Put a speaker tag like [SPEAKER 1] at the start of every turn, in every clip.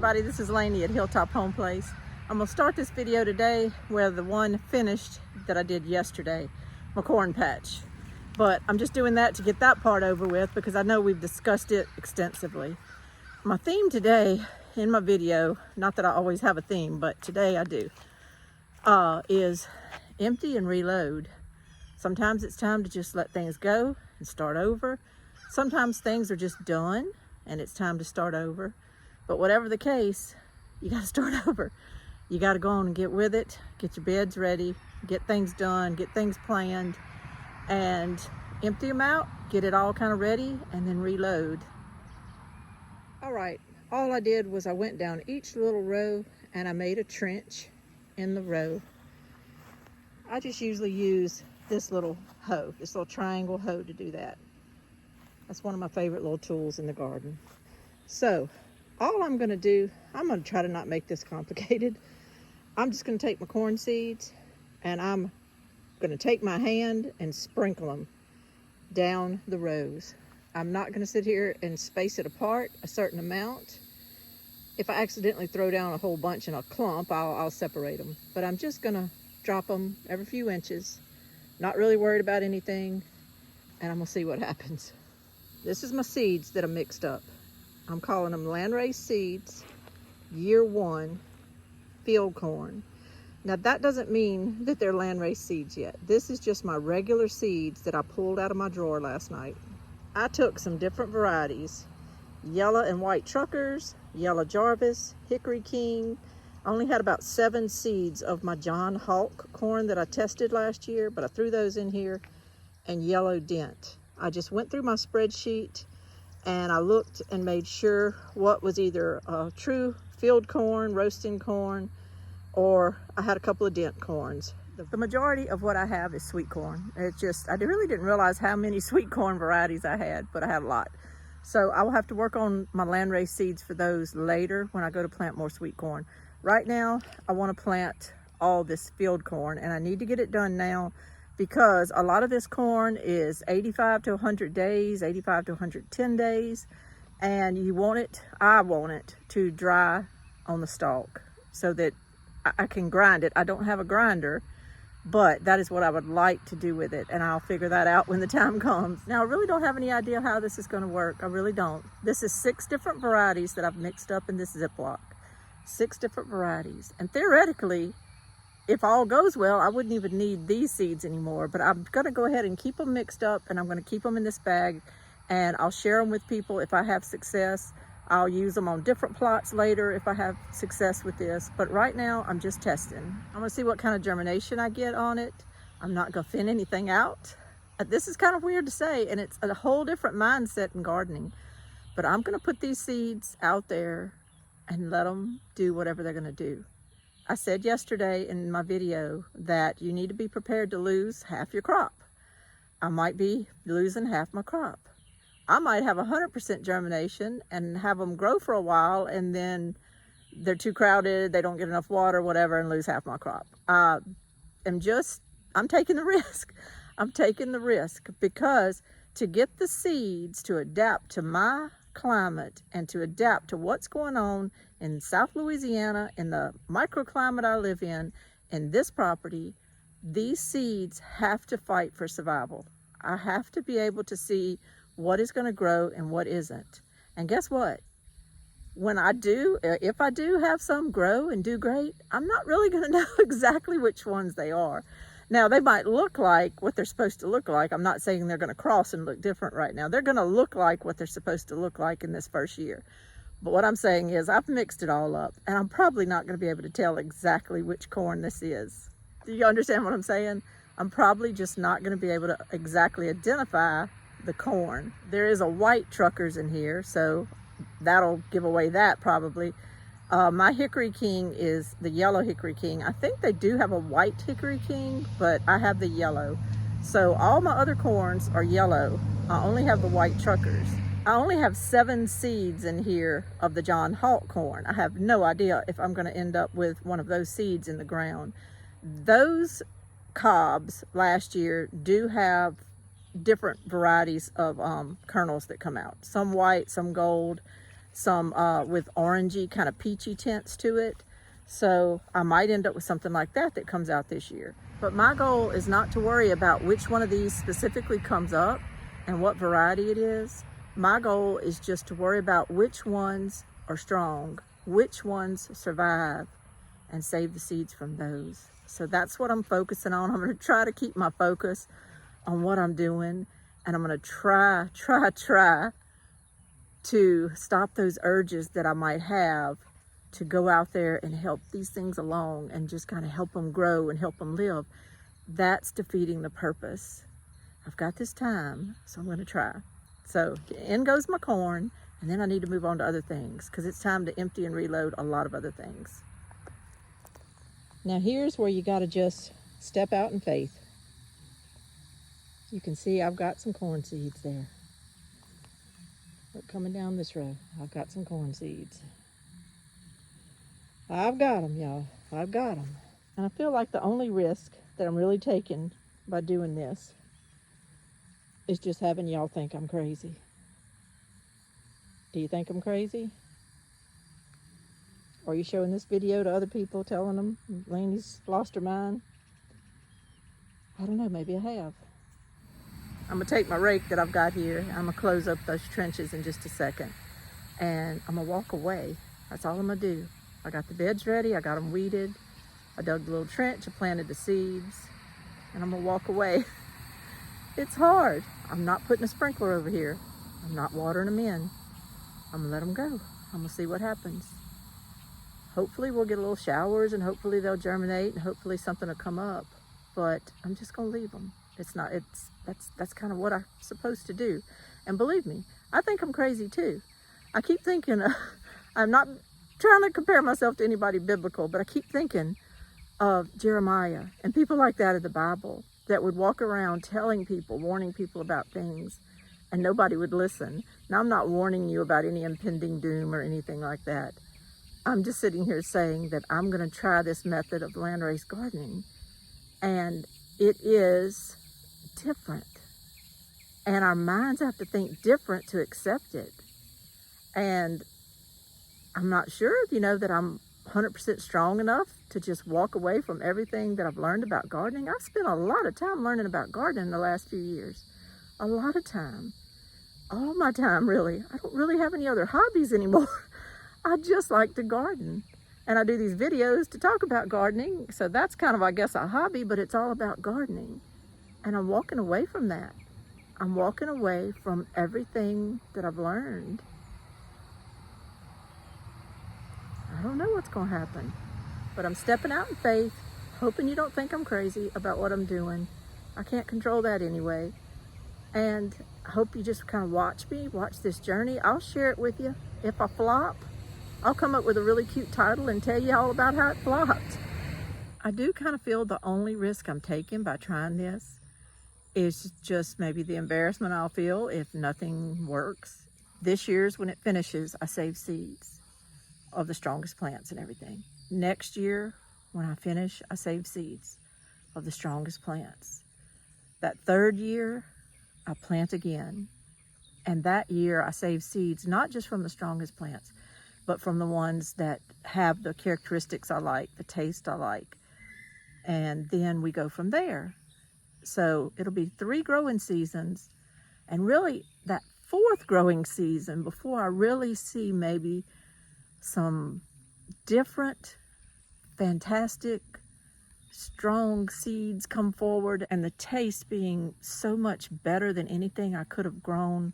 [SPEAKER 1] everybody, this is Lainey at Hilltop Home Place. I'm gonna start this video today with the one finished that I did yesterday, my corn patch. But I'm just doing that to get that part over with because I know we've discussed it extensively. My theme today in my video, not that I always have a theme, but today I do, is empty and reload. Sometimes it's time to just let things go and start over. Sometimes things are just done and it's time to start over. But whatever the case, you got to start over. You got to go on and get with it, get your beds ready, get things done, get things planned, and empty them out, get it all kind of ready, and then reload. All right, all I did was I went down each little row and I made a trench in the row. I just usually use this little hoe, this little triangle hoe to do that. That's one of my favorite little tools in the garden. So all I'm gonna do, I'm gonna try to not make this complicated. I'm just gonna take my corn seeds and I'm gonna take my hand and sprinkle them down the rows. I'm not gonna sit here and space it apart a certain amount. If I accidentally throw down a whole bunch in a clump, I'll separate them. But I'm just gonna drop them every few inches, not really worried about anything, and I'm gonna see what happens. This is my seeds that are mixed up. I'm calling them Landrace Seeds Year 1 Field Corn. Now that doesn't mean that they're Landrace seeds yet. This is just my regular seeds that I pulled out of my drawer last night. I took some different varieties, yellow and white truckers, yellow Jarvis, Hickory King. I only had about 7 seeds of my John Hawk corn that I tested last year, but I threw those in here, and yellow dent. I just went through my spreadsheet and I looked and made sure what was either a true field corn, roasting corn, or I had a couple of dent corns. The majority of what I have is sweet corn. It's just, I really didn't realize how many sweet corn varieties I had, but I had a lot. So I will have to work on my Landrace seeds for those later when I go to plant more sweet corn. Right now, I want to plant all this field corn, and I need to get it done now because a lot of this corn is 85 to 100 days, 85 to 110 days, and you want it, I want it to dry on the stalk so that I can grind it. I don't have a grinder, but that is what I would like to do with it, and I'll figure that out when the time comes. Now, I really don't have any idea how this is going to work. I really don't. This is 6 different varieties that I've mixed up in this Ziploc. 6 different varieties, and theoretically, if all goes well, I wouldn't even need these seeds anymore, but I'm going to go ahead and keep them mixed up, and I'm going to keep them in this bag, and I'll share them with people if I have success. I'll use them on different plots later if I have success with this, but right now I'm just testing. I'm going to see what kind of germination I get on it. I'm not going to thin anything out. This is kind of weird to say, and it's a whole different mindset in gardening, but I'm going to put these seeds out there and let them do whatever they're going to do. I said yesterday in my video that you need to be prepared to lose half your crop. I might be losing half my crop. I might have 100% germination and have them grow for a while, and then they're too crowded, they don't get enough water, whatever, and lose half my crop. I'm taking the risk. I'm taking the risk because to get the seeds to adapt to my climate and to adapt to what's going on in South Louisiana, in the microclimate I live in this property, these seeds have to fight for survival. I have to be able to see what is going to grow and what isn't. And guess what? When I do, if I do have some grow and do great, I'm not really going to know exactly which ones they are. Now, they might look like what they're supposed to look like. I'm not saying they're going to cross and look different right now. They're going to look like what they're supposed to look like in this first year. But what I'm saying is I've mixed it all up, and I'm probably not going to be able to tell exactly which corn this is. Do you understand what I'm saying? I'm probably just not going to be able to exactly identify the corn. There is a white truckers in here, so that'll give away that probably. My Hickory King is the yellow Hickory King. I think they do have a white Hickory King, but I have the yellow. So all my other corns are yellow. I only have the white truckers. I only have 7 seeds in here of the John Hawk corn. I have no idea if I'm going to end up with one of those seeds in the ground. Those cobs last year do have different varieties of kernels that come out. Some white, some gold. some with orangey kind of peachy tints to it. So I might end up with something like that that comes out this year. But my goal is not to worry about which one of these specifically comes up and what variety it is. My goal is just to worry about which ones are strong, which ones survive, and save the seeds from those. So that's what I'm focusing on. I'm gonna try to keep my focus on what I'm doing, and I'm gonna try to stop those urges that I might have to go out there and help these things along and just kind of help them grow and help them live. That's defeating the purpose. I've got this time, so I'm gonna try. So in goes my corn, and then I need to move on to other things because it's time to empty and reload a lot of other things. Now here's where you gotta just step out in faith. You can see I've got some corn seeds there. Look, coming down this row, I've got some corn seeds. I've got them, y'all. I've got them. And I feel like the only risk that I'm really taking by doing this is just having y'all think I'm crazy. Do you think I'm crazy? Are you showing this video to other people, telling them Lainey's lost her mind? I don't know, maybe I have. I'm gonna take my rake that I've got here. I'm gonna close up those trenches in just a second. And I'm gonna walk away. That's all I'm gonna do. I got the beds ready, I got them weeded. I dug the little trench, I planted the seeds, and I'm gonna walk away. It's hard. I'm not putting a sprinkler over here. I'm not watering them in. I'm gonna let them go. I'm gonna see what happens. Hopefully we'll get a little showers and hopefully they'll germinate and hopefully something will come up, but I'm just gonna leave them. That's kind of what I'm supposed to do. And believe me, I think I'm crazy too. I keep thinking, I'm not trying to compare myself to anybody biblical, but I keep thinking of Jeremiah and people like that in the Bible that would walk around telling people, warning people about things, and nobody would listen. Now, I'm not warning you about any impending doom or anything like that. I'm just sitting here saying that I'm going to try this method of landraised gardening, and it is different. And our minds have to think different to accept it. And I'm not sure, that I'm 100% strong enough to just walk away from everything that I've learned about gardening. I've spent a lot of time learning about gardening in the last few years. A lot of time. All my time, really. I don't really have any other hobbies anymore. I just like to garden. And I do these videos to talk about gardening. So that's kind of, I guess, a hobby, but it's all about gardening. And I'm walking away from that. I'm walking away from everything that I've learned. I don't know what's going to happen, but I'm stepping out in faith, hoping you don't think I'm crazy about what I'm doing. I can't control that anyway. And I hope you just kind of watch me, watch this journey. I'll share it with you. If I flop, I'll come up with a really cute title and tell you all about how it flopped. I do kind of feel the only risk I'm taking by trying this is just maybe the embarrassment I'll feel if nothing works. This year's, when it finishes, I save seeds of the strongest plants and everything. Next year, when I finish, I save seeds of the strongest plants. That third year, I plant again. And that year, I save seeds, not just from the strongest plants, but from the ones that have the characteristics I like, the taste I like. And then we go from there. So it'll be 3 growing seasons, and really that 4th growing season before I really see maybe some different, fantastic, strong seeds come forward, and the taste being so much better than anything I could have grown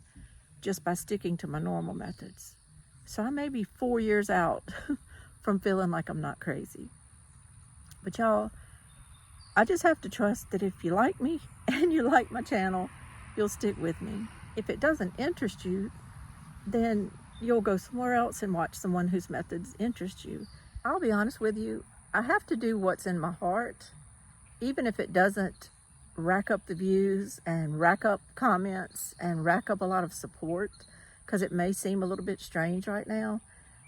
[SPEAKER 1] just by sticking to my normal methods. So I may be 4 years out from feeling like I'm not crazy. But y'all, I just have to trust that if you like me and you like my channel, you'll stick with me. If it doesn't interest you, then you'll go somewhere else and watch someone whose methods interest you. I'll be honest with you, I have to do what's in my heart, even if it doesn't rack up the views and rack up comments and rack up a lot of support, because it may seem a little bit strange right now,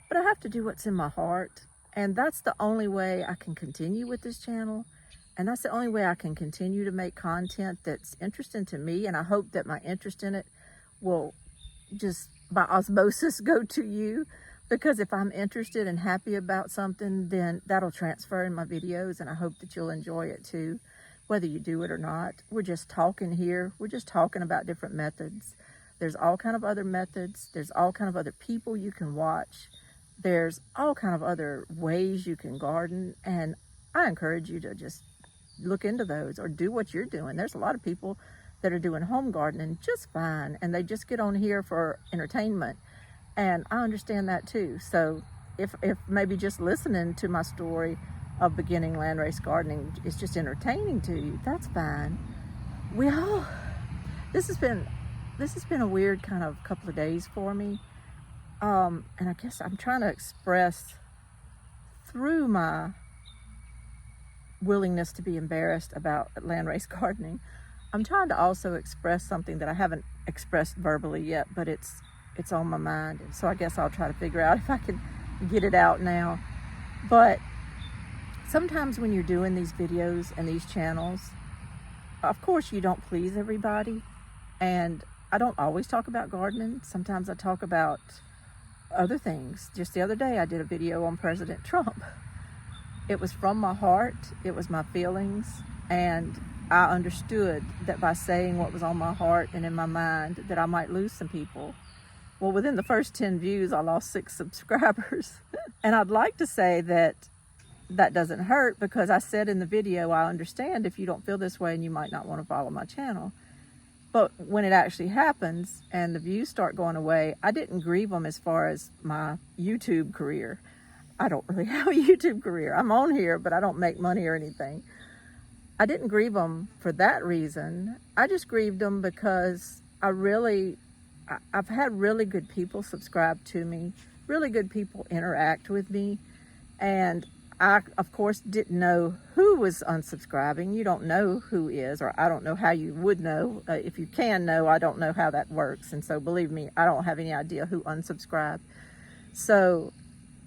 [SPEAKER 1] but I have to do what's in my heart. And that's the only way I can continue with this channel. And that's the only way I can continue to make content that's interesting to me. And I hope that my interest in it will just by osmosis go to you, because if I'm interested and happy about something, then that'll transfer in my videos, and I hope that you'll enjoy it too, whether you do it or not. We're just talking here. We're just talking about different methods. There's all kind of other methods. There's all kind of other people you can watch. There's all kind of other ways you can garden, and I encourage you to just look into those or do what you're doing. There's a lot of people that are doing home gardening just fine, and they just get on here for entertainment. And I understand that too. So if maybe just listening to my story of beginning landrace gardening is just entertaining to you, that's fine. This has been a weird kind of couple of days for me. And I guess I'm trying to express through my willingness to be embarrassed about landrace gardening. I'm trying to also express something that I haven't expressed verbally yet, but it's on my mind. So I guess I'll try to figure out if I can get it out now. But sometimes when you're doing these videos and these channels, of course you don't please everybody. And I don't always talk about gardening. Sometimes I talk about other things. Just the other day I did a video on President Trump. It was from my heart. It was my feelings. And I understood that by saying what was on my heart and in my mind that I might lose some people. Well, within the first 10 views, I lost 6 subscribers. And I'd like to say that that doesn't hurt, because I said in the video, I understand if you don't feel this way and you might not want to follow my channel. But when it actually happens and the views start going away, I didn't grieve them as far as my YouTube career. I don't really have a YouTube career. I'm on here, but I don't make money or anything. I didn't grieve them for that reason. I just grieved them because I've had really good people subscribe to me, really good people interact with me, and I, of course, didn't know who was unsubscribing. You don't know who is, or I don't know how you would know. If you can know, I don't know how that works, and so believe me, I don't have any idea who unsubscribed. So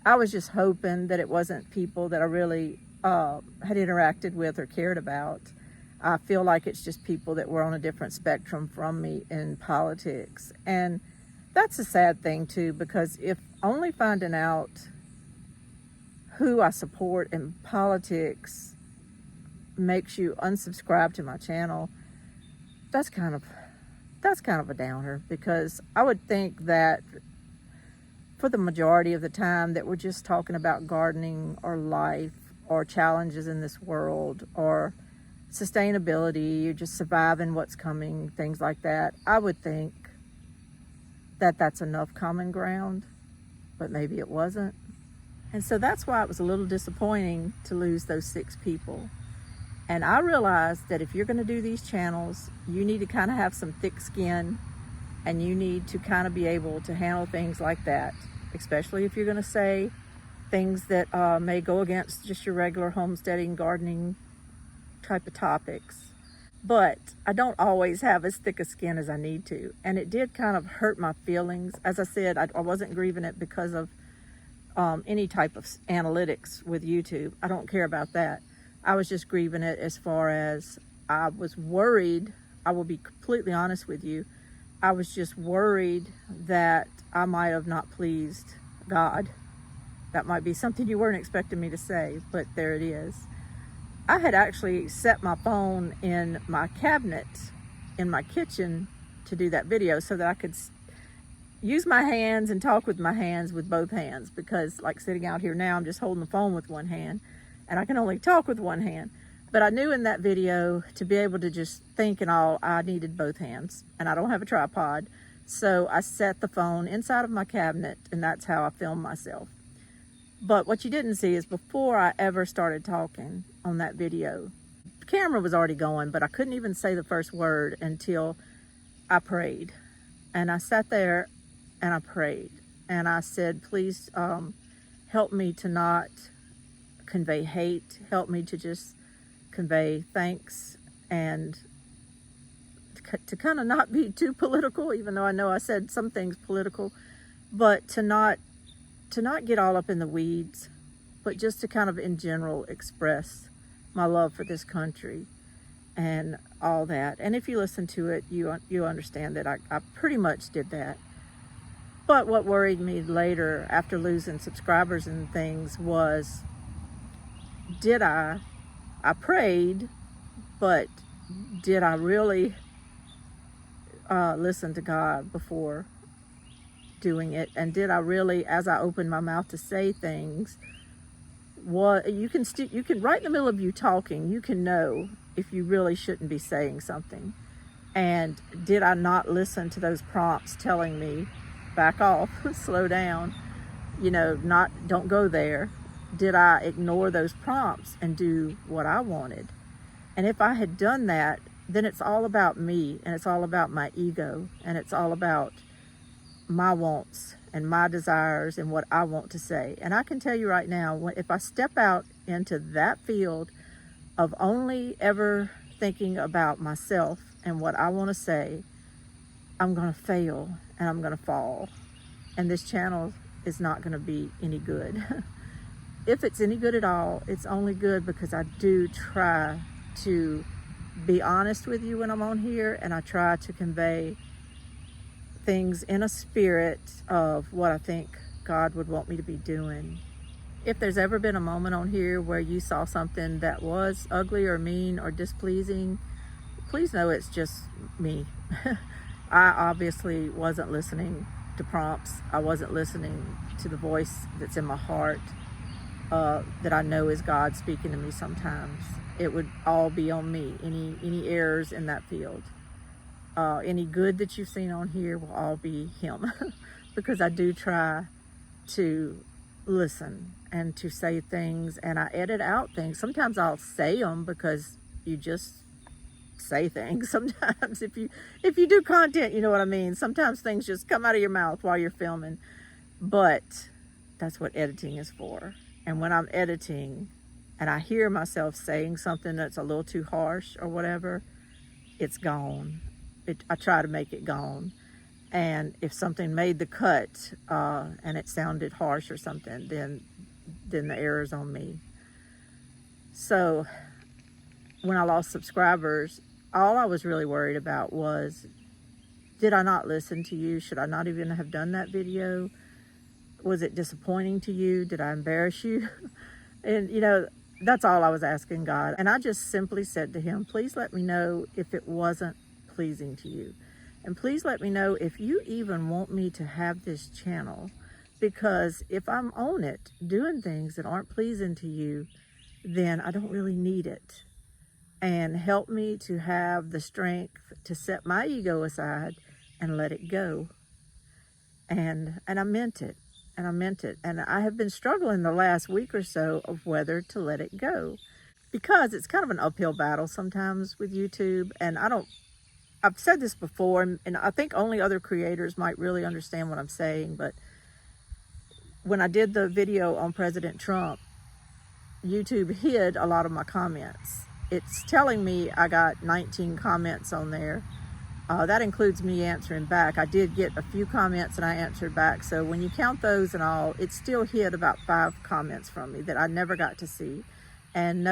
[SPEAKER 1] I was just hoping that it wasn't people that I really had interacted with or cared about. I feel like it's just people that were on a different spectrum from me in politics. And that's a sad thing too, because if only finding out who I support in politics makes you unsubscribe to my channel, that's kind of a downer, because I would think that for the majority of the time that we're just talking about gardening or life or challenges in this world or sustainability, you're just surviving what's coming, things like that. I would think that that's enough common ground, but maybe it wasn't. And so that's why it was a little disappointing to lose those 6 people. And I realized that if you're going to do these channels, you need to kind of have some thick skin, and you need to kind of be able to handle things like that, especially if you're going to say things that may go against just your regular homesteading, gardening type of topics. But I don't always have as thick a skin as I need to. And it did kind of hurt my feelings. As I said, I wasn't grieving it because of any type of analytics with YouTube. I don't care about that. I was just grieving it as far as I was worried. I will be completely honest with you. I was just worried that I might have not pleased God. That might be something you weren't expecting me to say, but there it is. I had actually set my phone in my cabinet in my kitchen to do that video so that I could use my hands and talk with my hands with both hands, because like sitting out here now, I'm just holding the phone with one hand and I can only talk with one hand. But I knew in that video to be able to just think and all, I needed both hands, and I don't have a tripod. So I set the phone inside of my cabinet, and that's how I filmed myself. But what you didn't see is before I ever started talking on that video, the camera was already going, but I couldn't even say the first word until I prayed. And I sat there and I prayed. And I said, please help me to not convey hate. Help me to just convey thanks, and to kind of not be too political, even though I know I said some things political, but to not get all up in the weeds, but just to kind of in general express my love for this country and all that. And if you listen to it, you understand that I pretty much did that. But what worried me later after losing subscribers and things was, I prayed, but did I really listen to God before doing it? And did I really, as I opened my mouth to say things, you can right in the middle of you talking, you can know if you really shouldn't be saying something. And did I not listen to those prompts telling me, back off, slow down, don't go there? Did I ignore those prompts and do what I wanted? And if I had done that, then it's all about me, and it's all about my ego, and it's all about my wants and my desires and what I want to say. And I can tell you right now, if I step out into that field of only ever thinking about myself and what I want to say, I'm going to fail and I'm going to fall. And this channel is not going to be any good. If it's any good at all, it's only good because I do try to be honest with you when I'm on here, and I try to convey things in a spirit of what I think God would want me to be doing. If there's ever been a moment on here where you saw something that was ugly or mean or displeasing, please know it's just me. I obviously wasn't listening to prompts. I wasn't listening to the voice that's in my heart, that I know is God speaking to me sometimes. It would all be on me, any errors in that field. Any good that you've seen on here will all be him. Because I do try to listen and to say things, and I edit out things. Sometimes I'll say them because you just say things. Sometimes if you do content, you know what I mean. Sometimes things just come out of your mouth while you're filming. But that's what editing is for. And when I'm editing and I hear myself saying something that's a little too harsh or whatever, it's gone. I try to make it gone. And if something made the cut and it sounded harsh or something, then the error's on me. So when I lost subscribers, all I was really worried about was, did I not listen to you? Should I not even have done that video? Was it disappointing to you? Did I embarrass you? And that's all I was asking God. And I just simply said to him, please let me know if it wasn't pleasing to you. And please let me know if you even want me to have this channel, because if I'm on it doing things that aren't pleasing to you, then I don't really need it. And help me to have the strength to set my ego aside and let it go. And I meant it. And I meant it. And I have been struggling the last week or so of whether to let it go, because it's kind of an uphill battle sometimes with YouTube. And I've said this before, and I think only other creators might really understand what I'm saying, but when I did the video on President Trump, YouTube hid a lot of my comments. It's telling me I got 19 comments on there. That includes me answering back. I did get a few comments and I answered back. So when you count those and all, it still hid about 5 comments from me that I never got to see. And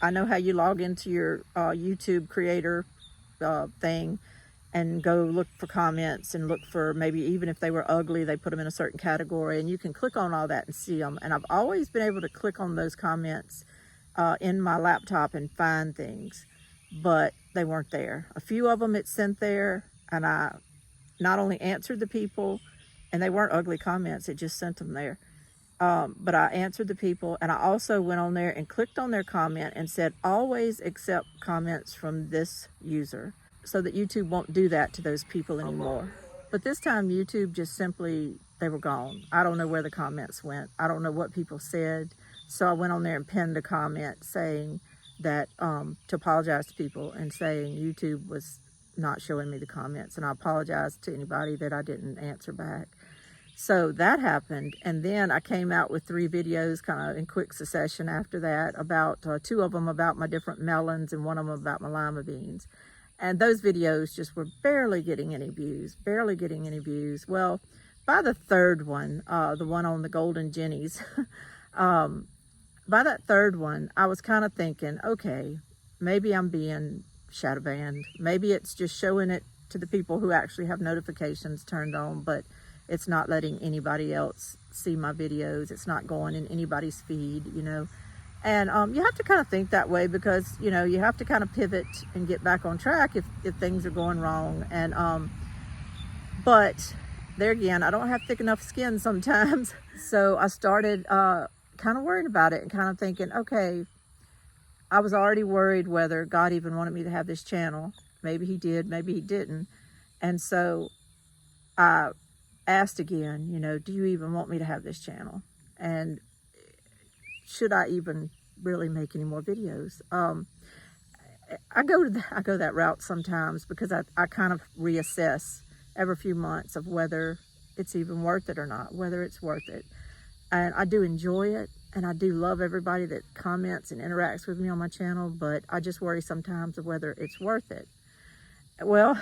[SPEAKER 1] I know how you log into your YouTube creator thing and go look for comments and look for, maybe even if they were ugly, they put them in a certain category, and you can click on all that and see them. And I've always been able to click on those comments in my laptop and find things, but they weren't there. A few of them it sent there, and I not only answered the people, and they weren't ugly comments, it just sent them there. But I answered the people, and I also went on there and clicked on their comment and said, always accept comments from this user, so that YouTube won't do that to those people anymore. But this time YouTube just simply, they were gone. I don't know where the comments went. I don't know what people said. So I went on there and pinned a comment saying that, to apologize to people and saying YouTube was not showing me the comments. And I apologized to anybody that I didn't answer back. So that happened, and then I came out with 3 videos kind of in quick succession after that, about 2 of them about my different melons and 1 of them about my lima beans. And those videos just were barely getting any views, barely getting any views. Well, by the 3rd one, the one on the golden jennies, by that 3rd one, I was kind of thinking, okay, maybe I'm being shadow banned. Maybe it's just showing it to the people who actually have notifications turned on, but It's not letting anybody else see my videos. It's not going in anybody's feed, you know. And you have to kind of think that way, because, you know, you have to kind of pivot and get back on track if things are going wrong. And but there again, I don't have thick enough skin sometimes. So I started kind of worrying about it and kind of thinking, okay, I was already worried whether God even wanted me to have this channel. Maybe he did, maybe he didn't. And so I asked again, you know, do you even want me to have this channel? And should I even really make any more videos? I go that route sometimes, because I kind of reassess every few months of whether it's even worth it or not, whether it's worth it. And I do enjoy it, and I do love everybody that comments and interacts with me on my channel, but I just worry sometimes of whether it's worth it. Well,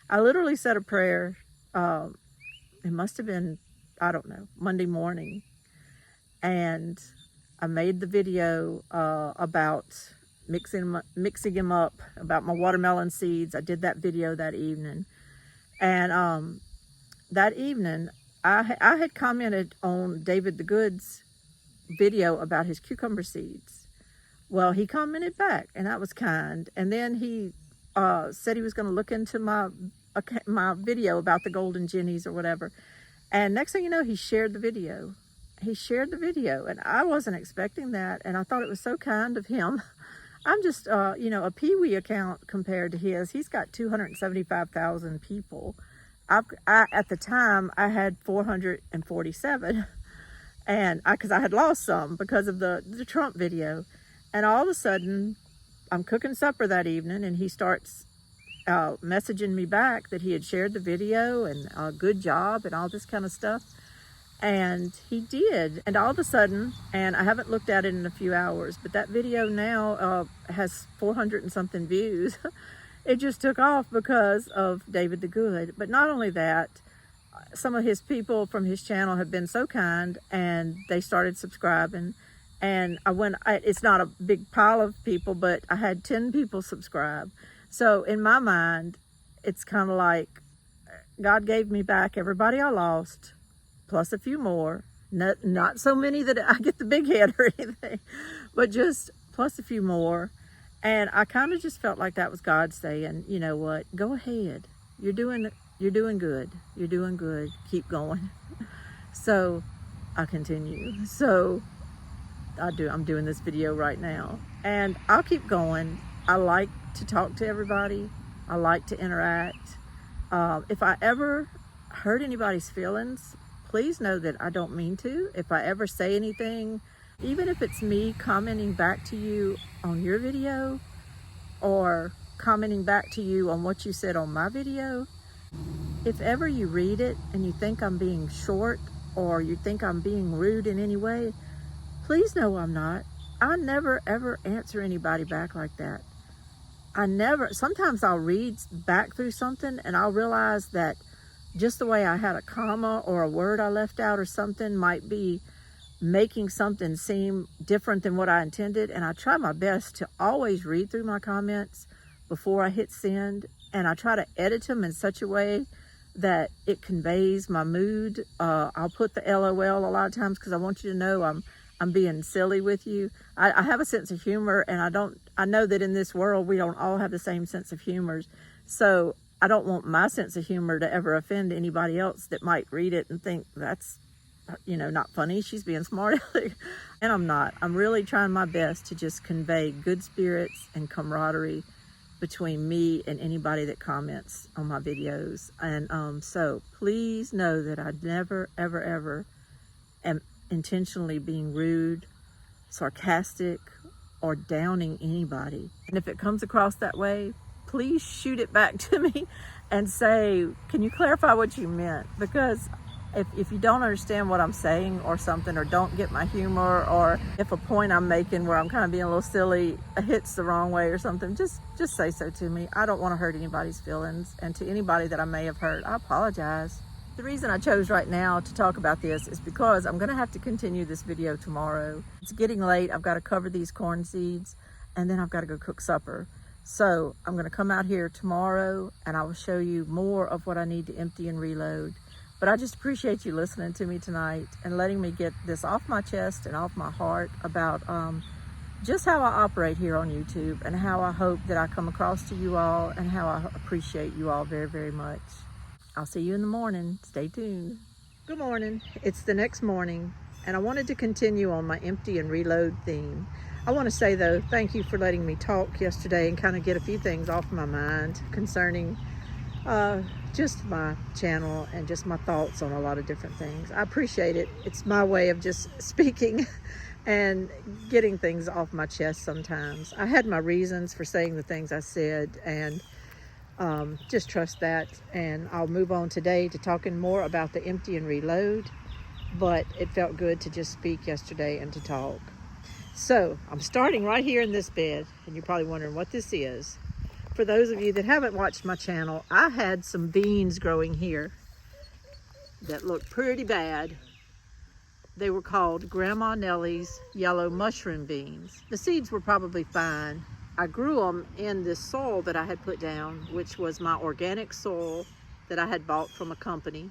[SPEAKER 1] I literally said a prayer, it must have been, I don't know, Monday morning, and I made the video about mixing them up, about my watermelon seeds. I did that video that evening, and that evening I had commented on David the Good's video about his cucumber seeds. Well, he commented back, and that was kind. And then he said he was going to look into my video about the golden jennies or whatever. And next thing you know, he shared the video. He shared the video, and I wasn't expecting that, and I thought it was so kind of him. I'm just, you know, a peewee account compared to his. He's got 275,000 people. At the time, I had 447, and because I had lost some because of the Trump video. And all of a sudden, I'm cooking supper that evening, and he starts messaging me back that he had shared the video and good job and all this kind of stuff. And he did. And all of a sudden, and I haven't looked at it in a few hours, but that video now has 400 and something views. It just took off because of David the Good. But not only that, some of his people from his channel have been so kind, and they started subscribing. And it's not a big pile of people, but I had 10 people subscribe. So in my mind, it's kind of like God gave me back everybody I lost, plus a few more. Not so many that I get the big head or anything, but just plus a few more. And I kind of just felt like that was God saying, you know what, go ahead. You're doing good. You're doing good. Keep going. So I continue. So I'm doing this video right now, and I'll keep going. I like to talk to everybody. I like to interact. If I ever hurt anybody's feelings, please know that I don't mean to. If I ever say anything, even if it's me commenting back to you on your video, or commenting back to you on what you said on my video, if ever you read it and you think I'm being short, or you think I'm being rude in any way, please know I'm not. I never ever answer anybody back like that. Sometimes I'll read back through something and I'll realize that just the way I had a comma or a word I left out or something might be making something seem different than what I intended. And I try my best to always read through my comments before I hit send. And I try to edit them in such a way that it conveys my mood. I'll put the LOL a lot of times because I want you to know I'm being silly with you. I have a sense of humor, and I know that in this world we don't all have the same sense of humor. So I don't want my sense of humor to ever offend anybody else that might read it and think that's, you know, not funny. She's being smart. And I'm not. I'm really trying my best to just convey good spirits and camaraderie between me and anybody that comments on my videos. And so please know that I never, ever, ever am intentionally being rude, sarcastic, or downing anybody. And if it comes across that way, please shoot it back to me and say, can you clarify what you meant? Because if you don't understand what I'm saying or something, or don't get my humor, or if a point I'm making where I'm kind of being a little silly hits the wrong way or something, just say so to me. I don't want to hurt anybody's feelings, and to anybody that I may have hurt, I apologize. The reason I chose right now to talk about this is because I'm going to have to continue this video tomorrow. It's getting late. I've got to cover these corn seeds, and then I've got to go cook supper. So I'm going to come out here tomorrow, and I will show you more of what I need to empty and reload. But I just appreciate you listening to me tonight and letting me get this off my chest and off my heart about just how I operate here on YouTube and how I hope that I come across to you all and how I appreciate you all very, very much. I'll see you in the morning. Stay tuned. Good morning. It's the next morning, and I wanted to continue on my empty and reload theme. I want to say, though, thank you for letting me talk yesterday and kind of get a few things off my mind concerning just my channel and just my thoughts on a lot of different things. I appreciate it. It's my way of just speaking and getting things off my chest sometimes. I had my reasons for saying the things I said, and just trust that. And I'll move on today to talking more about the empty and reload, but it felt good to just speak yesterday and to talk. So I'm starting right here in this bed, and you're probably wondering what this is. For those of you that haven't watched my channel, I had some beans growing here that looked pretty bad. They were called Grandma Nellie's yellow mushroom beans. The seeds were probably fine. I grew them in this soil that I had put down, which was my organic soil that I had bought from a company.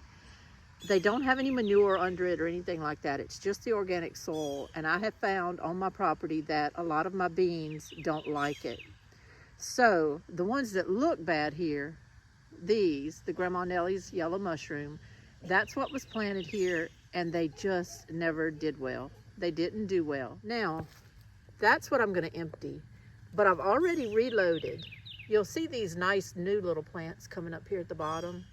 [SPEAKER 1] They don't have any manure under it or anything like that. It's just the organic soil. And I have found on my property that a lot of my beans don't like it. So the ones that look bad here, the Grandma Nellie's yellow mushroom, that's what was planted here, and they just never did well. They didn't do well. Now, that's what I'm going to empty, but I've already reloaded. You'll see these nice new little plants coming up here at the bottom,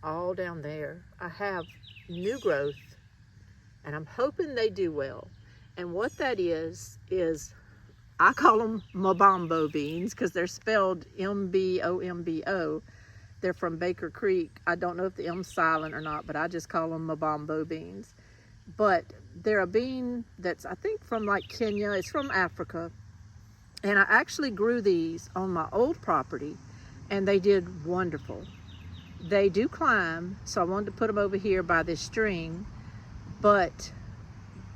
[SPEAKER 1] all down there. I have new growth, and I'm hoping they do well. And what that is I call them Mobombo beans because they're spelled M-B-O-M-B-O. They're from Baker Creek. I don't know if the M's silent or not, but I just call them Mobombo beans. But they're a bean that's, I think, from like Kenya. It's from Africa. And I actually grew these on my old property, and they did wonderful. They do climb, so I wanted to put them over here by this string, but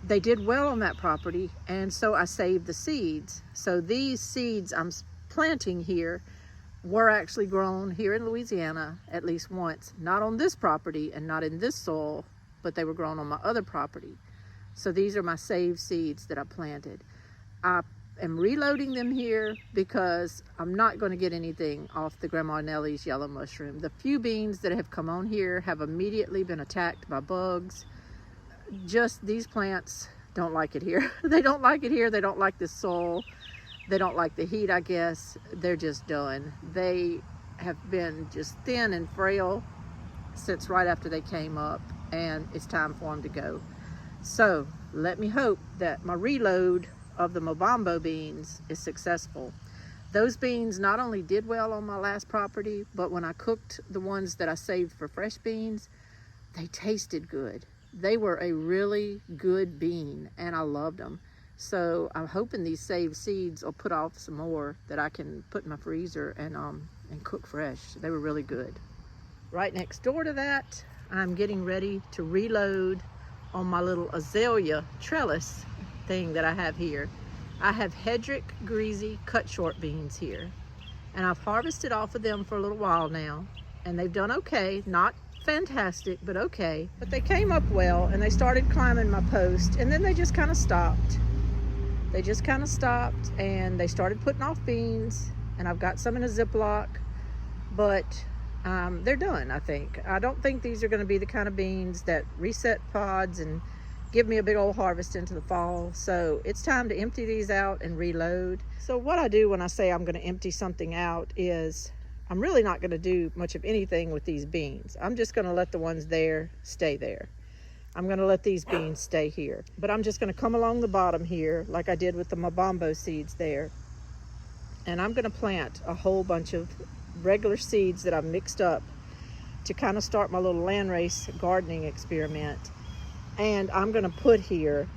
[SPEAKER 1] they did well on that property, and so I saved the seeds. So these seeds I'm planting here were actually grown here in Louisiana at least once, not on this property and not in this soil, but they were grown on my other property. So these are my saved seeds that I planted. I am reloading them here because I'm not going to get anything off the Grandma Nellie's yellow mushroom. The few beans that have come on here have immediately been attacked by bugs. Just these plants don't like it here. They don't like it here. They don't like the soil. They don't like the heat, I guess. They're just done. They have been just thin and frail since right after they came up, and it's time for them to go. So let me hope that my reload of the Mobombo beans is successful. Those beans not only did well on my last property, but when I cooked the ones that I saved for fresh beans, they tasted good. They were a really good bean, and I loved them. So I'm hoping these saved seeds will put off some more that I can put in my freezer and cook fresh. They were really good. Right next door to that, I'm getting ready to reload on my little azalea trellis thing that I have here. I have Hedrick Greasy cut short beans here, and I've harvested off of them for a little while now, and they've done okay. Not fantastic, but okay. But they came up well, and they started climbing my post, and then they just kind of stopped. They just kind of stopped, and they started putting off beans, and I've got some in a Ziploc, but they're done, I think. I don't think these are going to be the kind of beans that reset pods and give me a big old harvest into the fall. So it's time to empty these out and reload. So what I do when I say I'm going to empty something out is I'm really not going to do much of anything with these beans. I'm just going to let the ones there stay there. I'm going to let these beans stay here. But I'm just going to come along the bottom here like I did with the Mobombo seeds there. And I'm going to plant a whole bunch of regular seeds that I've mixed up to kind of start my little landrace gardening experiment. And I'm going to put here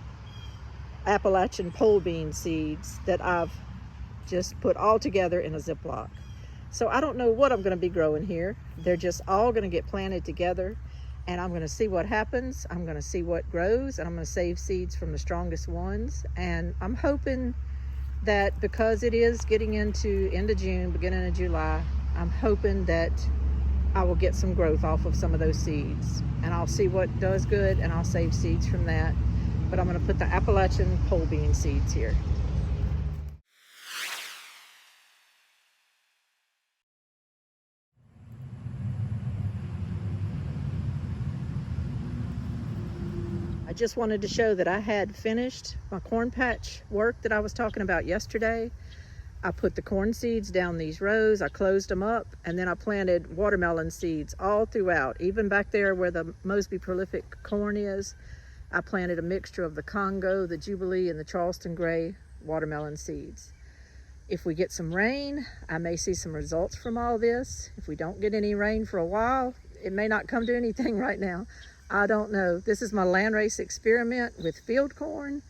[SPEAKER 1] Appalachian pole bean seeds that I've just put all together in a Ziploc. So I don't know what I'm going to be growing here. They're just all going to get planted together, and I'm going to see what happens. I'm going to see what grows, and I'm going to save seeds from the strongest ones. And I'm hoping that because it is getting into end of June, beginning of July, I'm hoping that I will get some growth off of some of those seeds, and I'll see what does good and I'll save seeds from that. But I'm going to put the Appalachian pole bean seeds here. I just wanted to show that I had finished my corn patch work that I was talking about yesterday. I put the corn seeds down these rows, I closed them up, and then I planted watermelon seeds all throughout. Even back there where the Mosby prolific corn is, I planted a mixture of the Congo, the Jubilee, and the Charleston Gray watermelon seeds. If we get some rain, I may see some results from all this. If we don't get any rain for a while, it may not come to anything right now. I don't know. This is my landrace experiment with field corn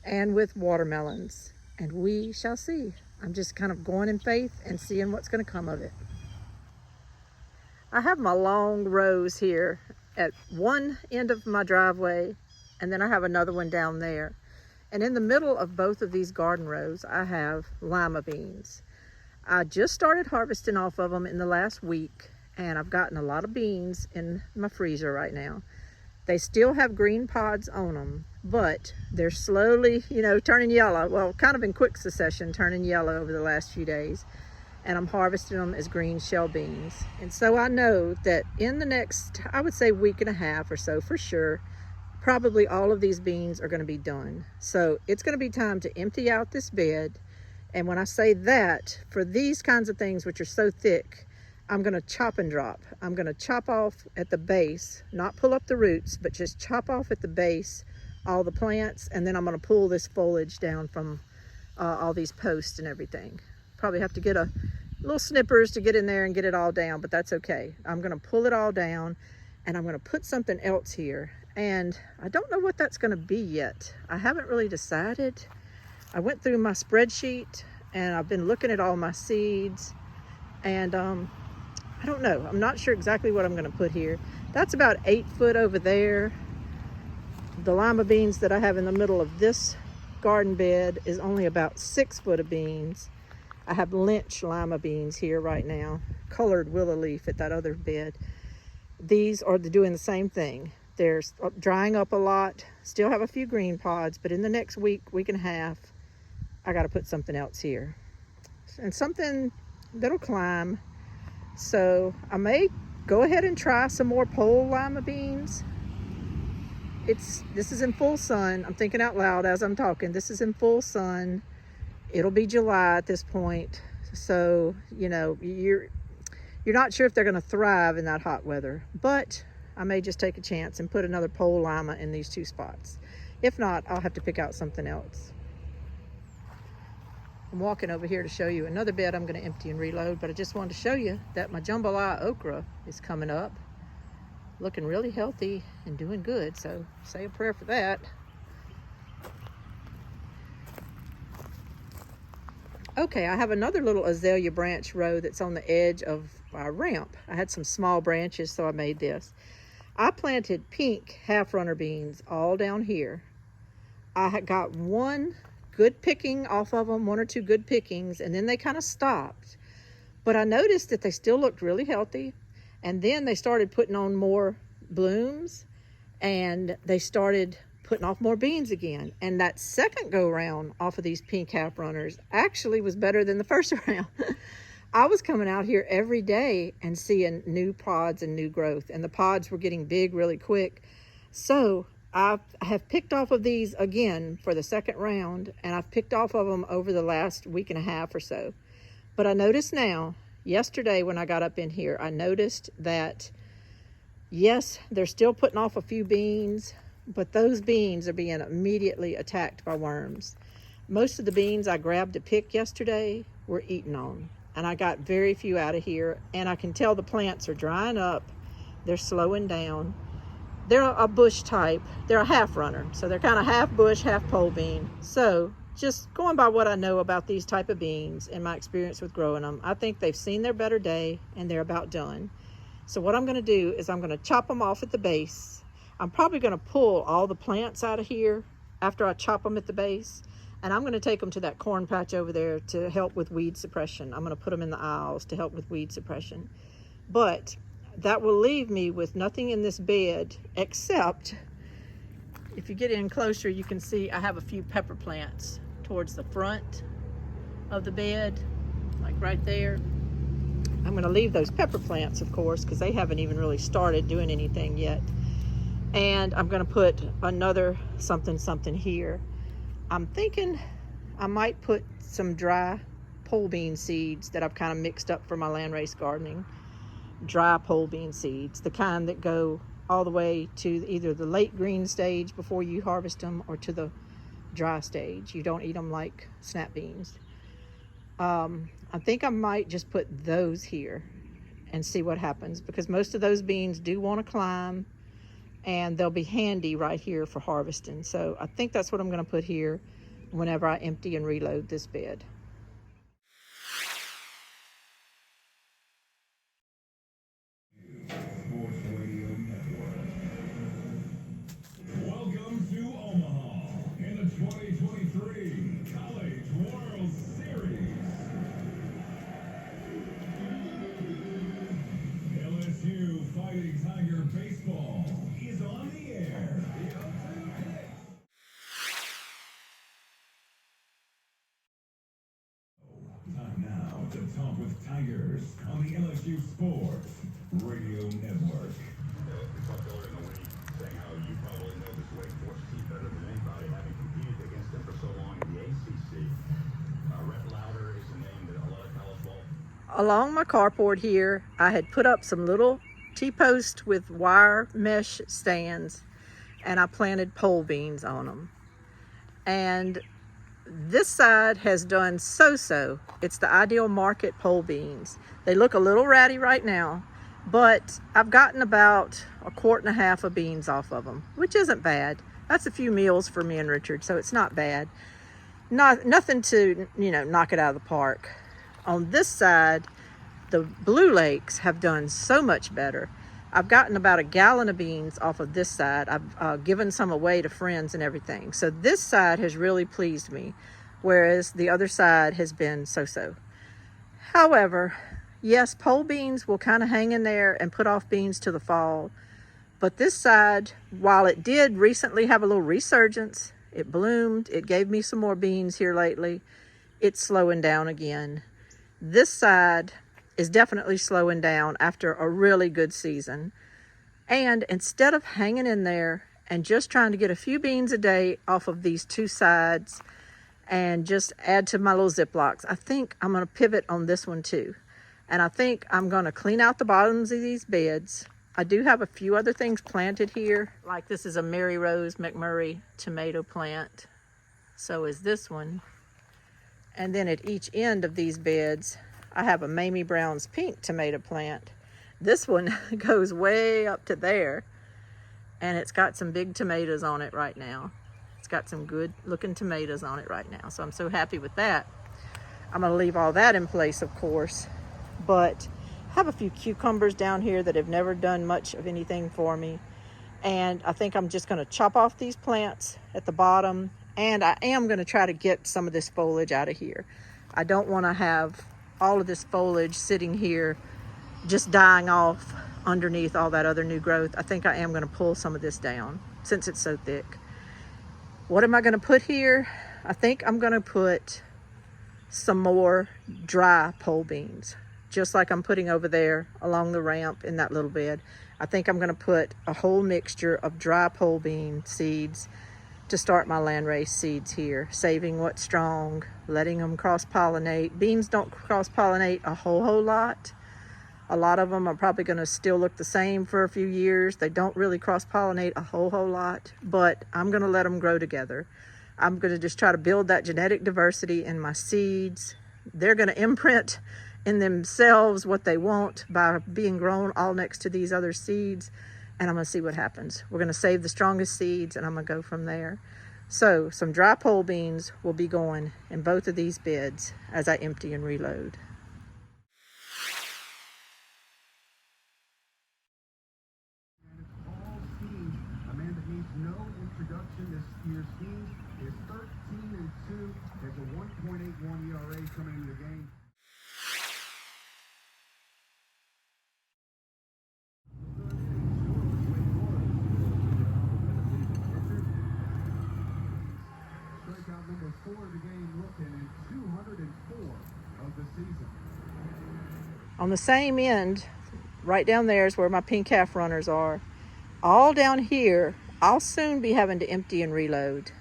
[SPEAKER 1] and with watermelons, and we shall see. I'm just kind of going in faith and seeing what's going to come of it. I have my long rows here at one end of my driveway, and then I have another one down there. And in the middle of both of these garden rows, I have lima beans. I just started harvesting off of them in the last week, and I've gotten a lot of beans in my freezer right now. They still have green pods on them, but they're slowly, turning yellow. Well, kind of in quick succession, turning yellow over the last few days. And I'm harvesting them as green shell beans. And so I know that in the next, I would say week and a half or so for sure, probably all of these beans are going to be done. So it's going to be time to empty out this bed. And when I say that, for these kinds of things which are so thick, I'm going to chop and drop. I'm going to chop off at the base, not pull up the roots, but just chop off at the base all the plants, and then I'm going to pull this foliage down from all these posts and everything. Probably have to get a little snippers to get in there and get it all down, but that's okay. I'm going to pull it all down, and I'm going to put something else here. And I don't know what that's going to be yet. I haven't really decided. I went through my spreadsheet, and I've been looking at all my seeds, and I don't know. I'm not sure exactly what I'm going to put here. That's about 8 foot over there. The lima beans that I have in the middle of this garden bed is only about 6 foot of beans. I have Lynch lima beans here right now, colored willow leaf at that other bed. These are doing the same thing. They're drying up a lot, still have a few green pods, but in the next week and a half, I got to put something else here. And something that'll climb. So I may go ahead and try some more pole lima beans. This is in full sun. I'm thinking out loud as I'm talking. This is in full sun. It'll be July at this point. So, you're not sure if they're going to thrive in that hot weather, but I may just take a chance and put another pole lima in these 2 spots. If not, I'll have to pick out something else. I'm walking over here to show you another bed I'm going to empty and reload, but I just wanted to show you that my jambalaya okra is coming up, looking really healthy and doing good, so say a prayer for that. Okay, I have another little azalea branch row that's on the edge of our ramp. I had some small branches, so I made this. I planted pink half-runner beans all down here. I had got one good picking off of them, 1 or 2 good pickings, and then they kind of stopped. But I noticed that they still looked really healthy, and then they started putting on more blooms, and they started putting off more beans again. And that second go round off of these pink half runners actually was better than the first round. I was coming out here every day and seeing new pods and new growth, and the pods were getting big really quick. So I have picked off of these again for the second round, and I've picked off of them over the last week and a half or so. But I noticed now, yesterday when I got up in here, I noticed that, yes, they're still putting off a few beans, but those beans are being immediately attacked by worms. Most of the beans I grabbed to pick yesterday were eaten on, and I got very few out of here, and I can tell the plants are drying up. They're slowing down. They're a bush type. They're a half runner, so they're kind of half bush, half pole bean. So just going by what I know about these type of beans and my experience with growing them, I think they've seen their better day and they're about done. So what I'm going to do is I'm going to chop them off at the base. I'm probably going to pull all the plants out of here after I chop them at the base, and I'm going to take them to that corn patch over there to help with weed suppression. I'm going to put them in the aisles to help with weed suppression. But that will leave me with nothing in this bed except, if you get in closer, you can see I have a few pepper plants towards the front of the bed, like right there. I'm going to leave those pepper plants, of course, because they haven't even really started doing anything yet. And I'm going to put another something here. I'm thinking I might put some dry pole bean seeds that I've kind of mixed up for my landrace gardening. Dry pole bean seeds, the kind that go all the way to either the late green stage before you harvest them, or to the dry stage. You don't eat them like snap beans. I think I might just put those here and see what happens, because most of those beans do want to climb, and they'll be handy right here for harvesting. So I think that's what I'm going to put here whenever I empty and reload this bed.
[SPEAKER 2] Welcome to Omaha in the 2023 College World Series. LSU Fighting Tiger Baseball is on the air. Time now to talk with Tigers on the LSU Sports Radio Network.
[SPEAKER 3] It's up earlier in the week, saying how you probably know this Wake Forest team better than anybody, having competed against them for so long in the ACC. Rhett Lauder is the name that a lot of college ball.
[SPEAKER 1] Along my carport here, I had put up some little T-posts with wire mesh stands, and I planted pole beans on them. And this side has done so-so. It's the Ideal Market pole beans. They look a little ratty right now, but I've gotten about 1.5 quarts of beans off of them, which isn't bad. That's a few meals for me and Richard, so it's not bad. Nothing to, knock it out of the park. On this side, the Blue Lakes have done so much better. I've gotten about 1 gallon of beans off of this side. I've given some away to friends and everything. So this side has really pleased me, whereas the other side has been so-so. However, yes, pole beans will kind of hang in there and put off beans to the fall. But this side, while it did recently have a little resurgence, it bloomed, it gave me some more beans here lately, it's slowing down again. This side is definitely slowing down after a really good season. And instead of hanging in there and just trying to get a few beans a day off of these two sides and just add to my little Ziplocs, I think I'm going to pivot on this one too. And I think I'm going to clean out the bottoms of these beds. I do have a few other things planted here. Like this is a Mary Rose McMurray tomato plant. So is this one. And then at each end of these beds, I have a Mamie Brown's pink tomato plant. This one goes way up to there, and it's got some big tomatoes on it right now. It's got some good looking tomatoes on it right now, so I'm so happy with that. I'm gonna leave all that in place, of course, but I have a few cucumbers down here that have never done much of anything for me, and I think I'm just gonna chop off these plants at the bottom, and I am gonna try to get some of this foliage out of here. I don't wanna have all of this foliage sitting here just dying off underneath all that other new growth. I think I am going to pull some of this down since it's so thick. What am I going to put here? I think I'm going to put some more dry pole beans, just like I'm putting over there along the ramp in that little bed. I think I'm going to put a whole mixture of dry pole bean seeds to start my landrace seeds here, saving what's strong, letting them cross-pollinate. Beans don't cross-pollinate a whole lot. A lot of them are probably going to still look the same for a few years. They don't really cross-pollinate a whole lot, but I'm going to let them grow together. I'm going to just try to build that genetic diversity in my seeds. They're going to imprint in themselves what they want by being grown all next to these other seeds. And I'm going to see what happens. We're going to save the strongest seeds, and I'm going to go from there. So some dry pole beans will be going in both of these beds as I empty and reload.
[SPEAKER 4] All seed, a man that needs no introduction. This year's team is 13-2. There's a 1.81 ERA coming into the game. 4 of the season.
[SPEAKER 1] On the same end, right down there is where my pink half runners are. All down here, I'll soon be having to empty and reload.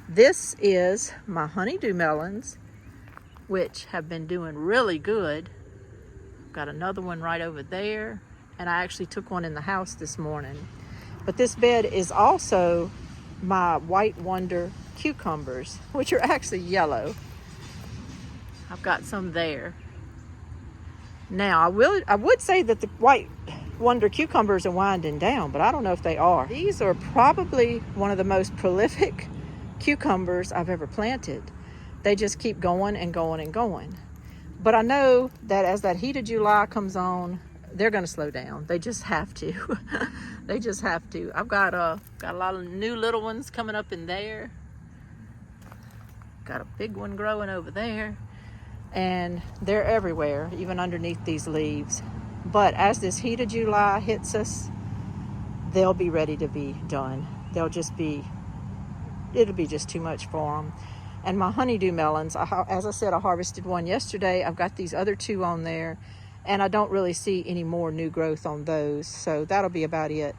[SPEAKER 1] This is my honeydew melons, which have been doing really good. Got another one right over there, and I actually took one in the house this morning. But this bed is also my White Wonder cucumbers, which are actually yellow. I've got some there. Now, I would say that the White Wonder cucumbers are winding down, but I don't know if they are. These are probably one of the most prolific cucumbers I've ever planted. They just keep going and going and going. But I know that as that heat of July comes on, they're going to slow down. They just have to. They just have to. I've got a lot of new little ones coming up in there. Got a big one growing over there. And they're everywhere, even underneath these leaves. But as this heat of July hits us, they'll be ready to be done. It'll be just too much for them. And my honeydew melons, as I said, I harvested one yesterday. I've got these other two on there, and I don't really see any more new growth on those. So that'll be about it.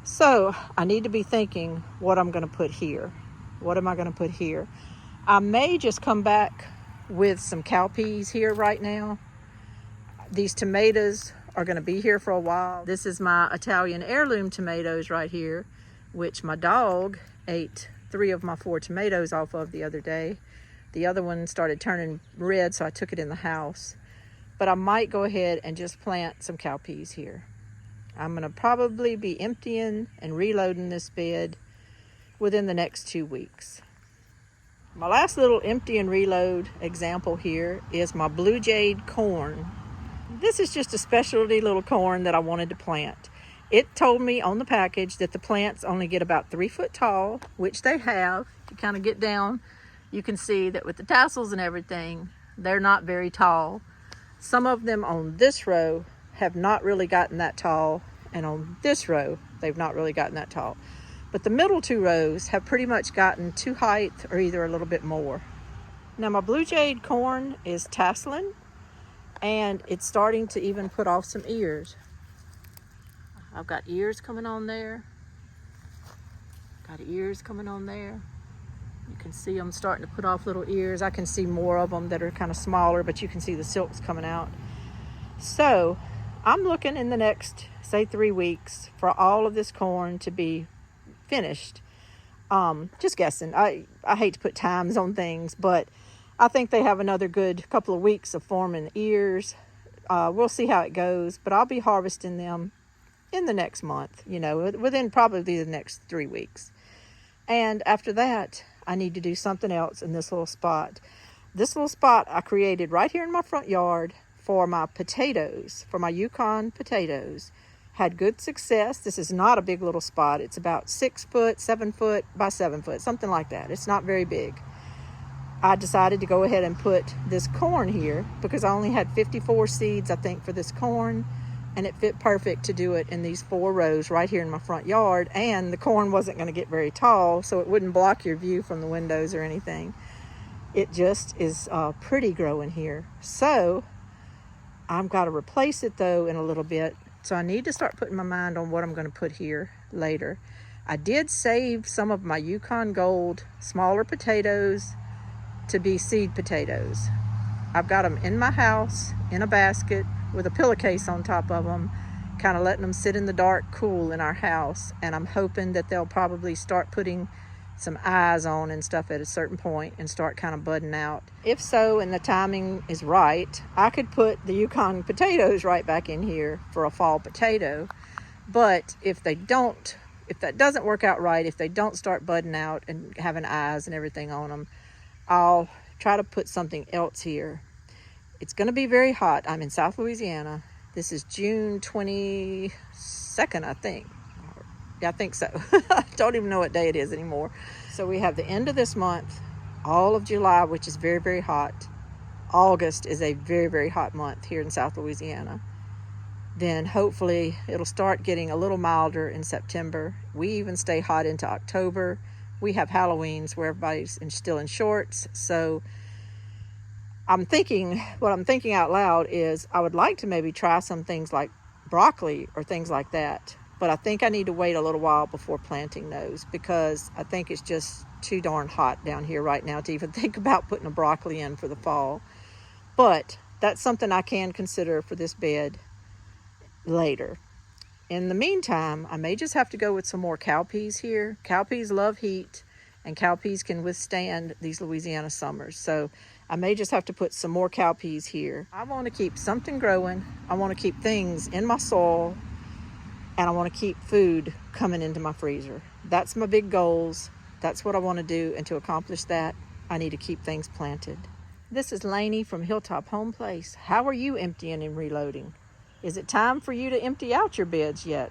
[SPEAKER 1] So I need to be thinking what I'm going to put here. What am I going to put here? I may just come back with some cowpeas here right now. These tomatoes are going to be here for a while. This is my Italian heirloom tomatoes right here, which my dog ate 3 of my 4 tomatoes off of the other day. The other one started turning red, so I took it in the house. But I might go ahead and just plant some cowpeas here. I'm going to probably be emptying and reloading this bed within the next 2 weeks. My last little empty and reload example here is my Blue Jade corn. This is just a specialty little corn that I wanted to plant. It told me on the package that the plants only get about 3 foot tall, which they have. To kind of get down, you can see that with the tassels and everything, they're not very tall. Some of them on this row have not really gotten that tall, and on this row, they've not really gotten that tall. But the middle 2 rows have pretty much gotten to height or either a little bit more. Now my Blue Jade corn is tasseling, and it's starting to even put off some ears. I've got ears coming on there. Got ears coming on there. You can see them starting to put off little ears. I can see more of them that are kind of smaller, but you can see the silks coming out. So I'm looking in the next, say, 3 weeks for all of this corn to be finished. Just guessing. I hate to put times on things, but I think they have another good couple of weeks of forming ears. We'll see how it goes, but I'll be harvesting them in the next month, within probably the next 3 weeks. And after that, I need to do something else in this little spot. This little spot I created right here in my front yard for my potatoes, for my Yukon potatoes. Had good success. This is not a big little spot. It's about 6 foot, 7 foot by 7 foot, something like that. It's not very big. I decided to go ahead and put this corn here because I only had 54 seeds, I think, for this corn, and it fit perfect to do it in these 4 rows right here in my front yard. And the corn wasn't going to get very tall, so it wouldn't block your view from the windows or anything. It just is pretty growing here. So I've got to replace it though in a little bit. So I need to start putting my mind on what I'm going to put here later. I did save some of my Yukon Gold smaller potatoes to be seed potatoes. I've got them in my house in a basket with a pillowcase on top of them, kind of letting them sit in the dark, cool in our house. And I'm hoping that they'll probably start putting some eyes on and stuff at a certain point and start kind of budding out. If so, and the timing is right, I could put the Yukon potatoes right back in here for a fall potato. But if that doesn't work out right, if they don't start budding out and having eyes and everything on them, I'll try to put something else here. It's going to be very hot. I'm in South Louisiana. This is June 22nd, I think. Yeah, I think so. I don't even know what day it is anymore. So we have the end of this month, all of July, which is very, very hot. August is a very, very hot month here in South Louisiana. Then hopefully it'll start getting a little milder in September. We even stay hot into October. We have Halloweens where everybody's still in shorts. So what I'm thinking out loud is I would like to maybe try some things like broccoli or things like that. But I think I need to wait a little while before planting those because I think it's just too darn hot down here right now to even think about putting a broccoli in for the fall. But that's something I can consider for this bed later. In the meantime, I may just have to go with some more cowpeas here. Cowpeas love heat, and cowpeas can withstand these Louisiana summers. So I may just have to put some more cowpeas here. I want to keep something growing. I want to keep things in my soil, and I want to keep food coming into my freezer. That's my big goals. That's what I want to do, and to accomplish that, I need to keep things planted. This is Lainey from Hilltop Home Place. How are you emptying and reloading? Is it time for you to empty out your beds yet?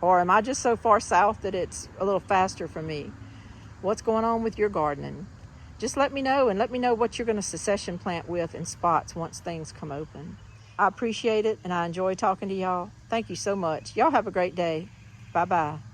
[SPEAKER 1] Or am I just so far south that it's a little faster for me? What's going on with your gardening? Just let me know, and let me know what you're going to succession plant with in spots once things come open. I appreciate it, and I enjoy talking to y'all. Thank you so much. Y'all have a great day. Bye-bye.